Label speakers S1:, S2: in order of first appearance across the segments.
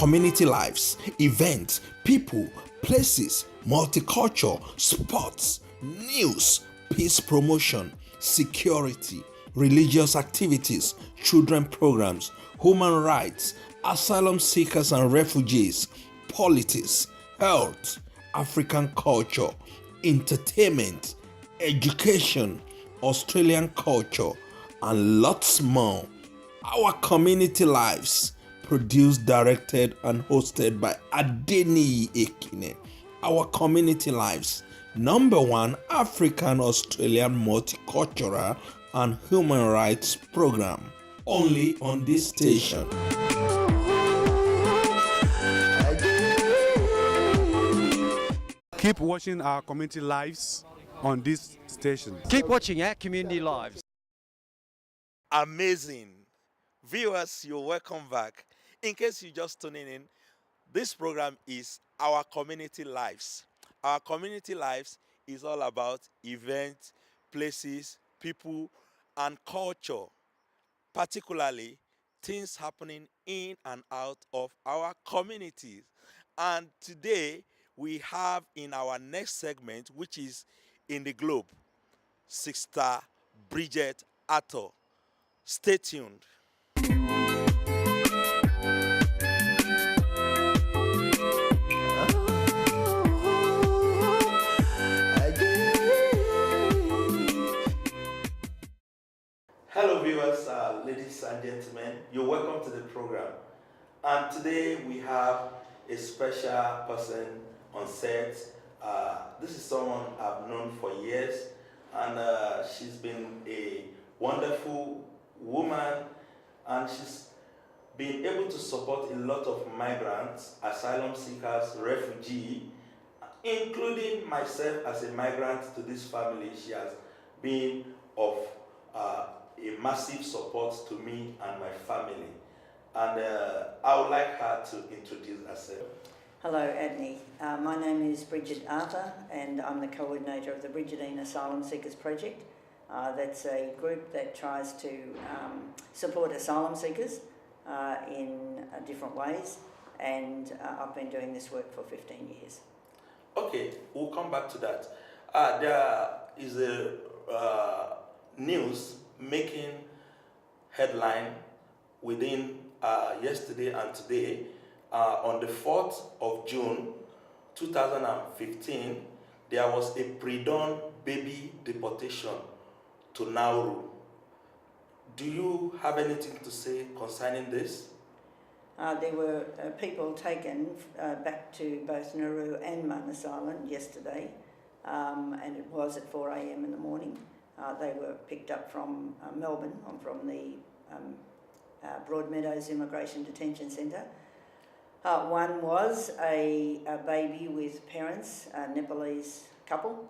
S1: community lives, events, people, places, multicultural, sports, news, peace promotion, security, religious activities, children programs, human rights, asylum seekers and refugees, politics, health, African culture, entertainment, education, Australian culture, and lots more. Our community lives, produced, directed, and hosted by Adeniyi Ekine. Our community lives, #1 African Australian multicultural and human rights program, only on this station.
S2: Keep watching our community lives on this station.
S3: Keep watching our community lives.
S1: Amazing. Viewers, you're welcome back. In case you're just tuning in, this program is Our Community Lives. Our Community Lives is all about events, places, people, and culture, particularly things happening in and out of our communities. And today, we have in our next segment, which is In the Globe, Sister Bridget Arthur. Stay tuned. Hello viewers, ladies and gentlemen, you're welcome to the program. And today we have a special person on set. This is someone I've known for years, and she's been a wonderful woman, and she's been able to support a lot of migrants, asylum seekers, refugees, including myself as a migrant to this family. She has been of a massive support to me and my family. And I would like her to introduce herself.
S4: Hello, Adney. My name is Bridget Arthur, and I'm the coordinator of the BRIGIDINE Asylum Seekers Project. That's a group that tries to support asylum seekers in different ways, and I've been doing this work for 15 years.
S1: Okay, we'll come back to that. There is a news making headline within yesterday and today. On the 4th of June 2015, there was a pre-dawn baby deportation to Nauru. Do you have anything to say concerning this?
S4: There were people taken back to both Nauru and Manus Island yesterday, and it was at 4 a.m. in the morning. They were picked up from Melbourne, from the Broadmeadows Immigration Detention Centre. One was a baby with parents, a Nepalese couple,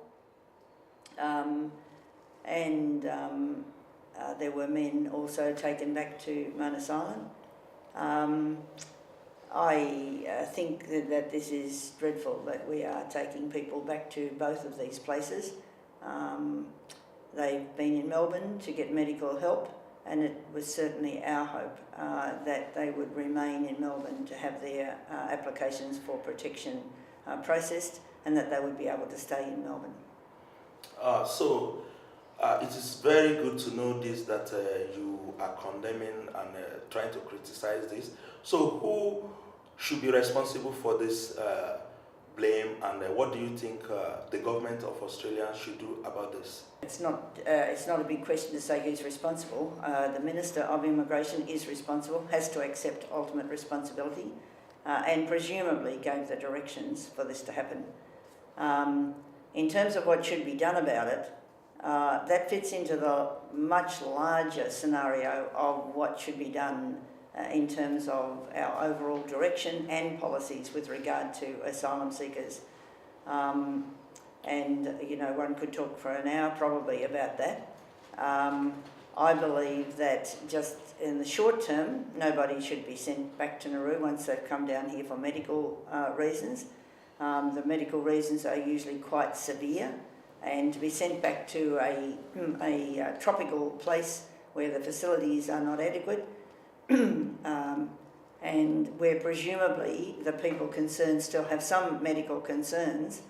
S4: and there were men also taken back to Manus Island. I think that this is dreadful, that we are taking people back to both of these places. They've been in Melbourne to get medical help, and it was certainly our hope that they would remain in Melbourne to have their applications for protection processed, and that they would be able to stay in Melbourne.
S1: So it is very good to know this, that you are condemning and trying to criticize this. So who should be responsible for this blame, and what do you think the government of Australia should do about this?
S4: It's not a big question to say who's responsible. The Minister of Immigration is responsible, has to accept ultimate responsibility, and presumably gave the directions for this to happen. In terms of what should be done about it, that fits into the much larger scenario of what should be done in terms of our overall direction and policies with regard to asylum seekers. And, you know, one could talk for an hour probably about that. I believe that just in the short term, nobody should be sent back to Nauru once they've come down here for medical reasons. The medical reasons are usually quite severe, and to be sent back to a tropical place where the facilities are not adequate and where presumably the people concerned still have some medical concerns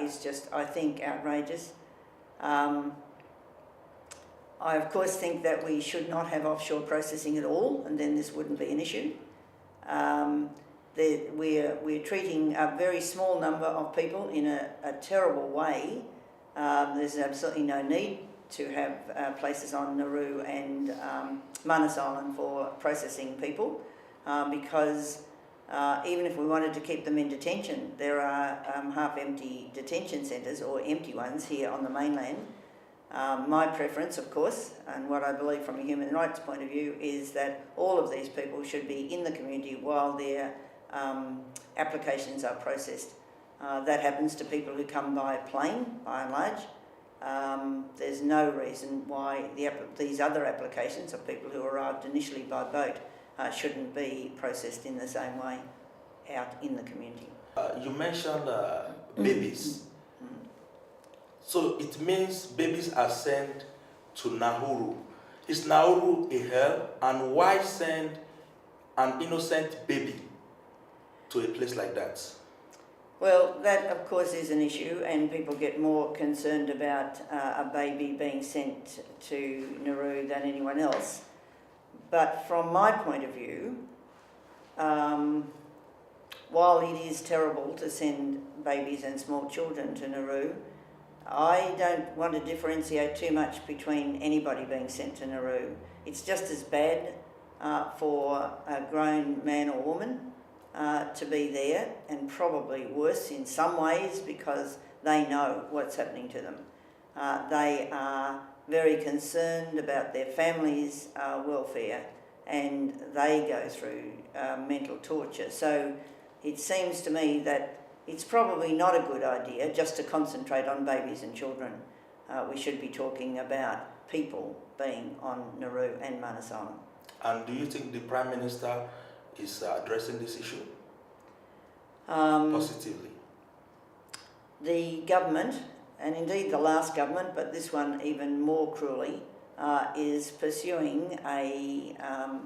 S4: is just, I think, outrageous. I of course think that we should not have offshore processing at all, and then this wouldn't be an issue. We're treating a very small number of people in a terrible way. There's absolutely no need to have places on Nauru and Manus Island for processing people, because even if we wanted to keep them in detention, there are half-empty detention centres, or empty ones, here on the mainland. My preference, of course, and what I believe from a human rights point of view, is that all of these people should be in the community while their applications are processed. That happens to people who come by plane, by and large. There's no reason why these other applications of people who arrived initially by boat shouldn't be processed in the same way out in the community.
S1: You mentioned babies. So it means babies are sent to Nauru. Is Nauru a hell? And why send an innocent baby to a place like that?
S4: Well, that of course is an issue, and people get more concerned about a baby being sent to Nauru than anyone else. But from my point of view, while it is terrible to send babies and small children to Nauru, I don't want to differentiate too much between anybody being sent to Nauru. It's just as bad for a grown man or woman to be there, and probably worse in some ways because they know what's happening to them. They are very concerned about their family's welfare, and they go through mental torture. So it seems to me that it's probably not a good idea just to concentrate on babies and children. We should be talking about people being on Nauru and Manus Island.
S1: And do you think the Prime Minister is addressing this issue positively?
S4: The government, and indeed the last government, but this one even more cruelly, is pursuing a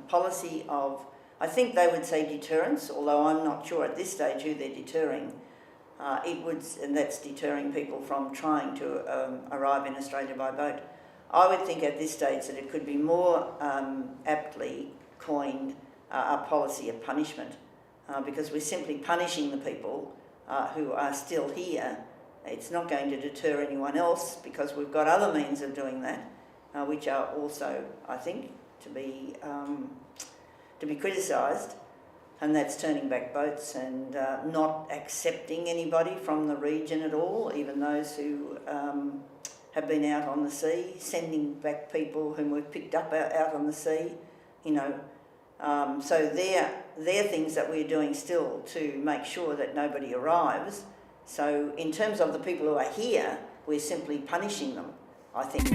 S4: policy of, I think they would say deterrence, although I'm not sure at this stage who they're deterring. And that's deterring people from trying to arrive in Australia by boat. I would think at this stage that it could be more aptly coined a policy of punishment, because we're simply punishing the people who are still here. It's not going to deter anyone else, because we've got other means of doing that, which are also, I think, to be criticised. And that's turning back boats and not accepting anybody from the region at all, even those who have been out on the sea, sending back people whom we've picked up out on the sea, you know. So they're things that we're doing still to make sure that nobody arrives. So in terms of the people who are here, we're simply punishing them, I think.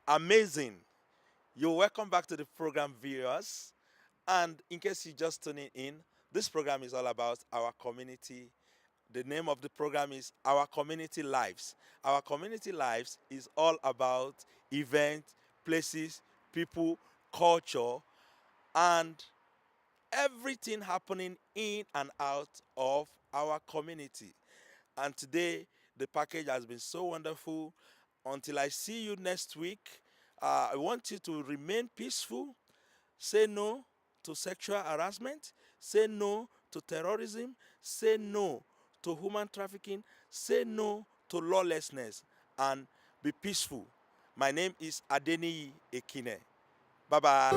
S1: Amazing. You're welcome back to the program, viewers. And in case you're just tuning in, this program is all about our community. The name of the program is Our Community Lives. Our Community Lives is all about events, places, people, culture, and everything happening in and out of our community. And today, the package has been so wonderful. Until I see you next week, I want you to remain peaceful. Say no to sexual harassment. Say no to terrorism. Say no to human trafficking. Say no to lawlessness. And be peaceful. My name is Adeniyi Ekine. Bye-bye.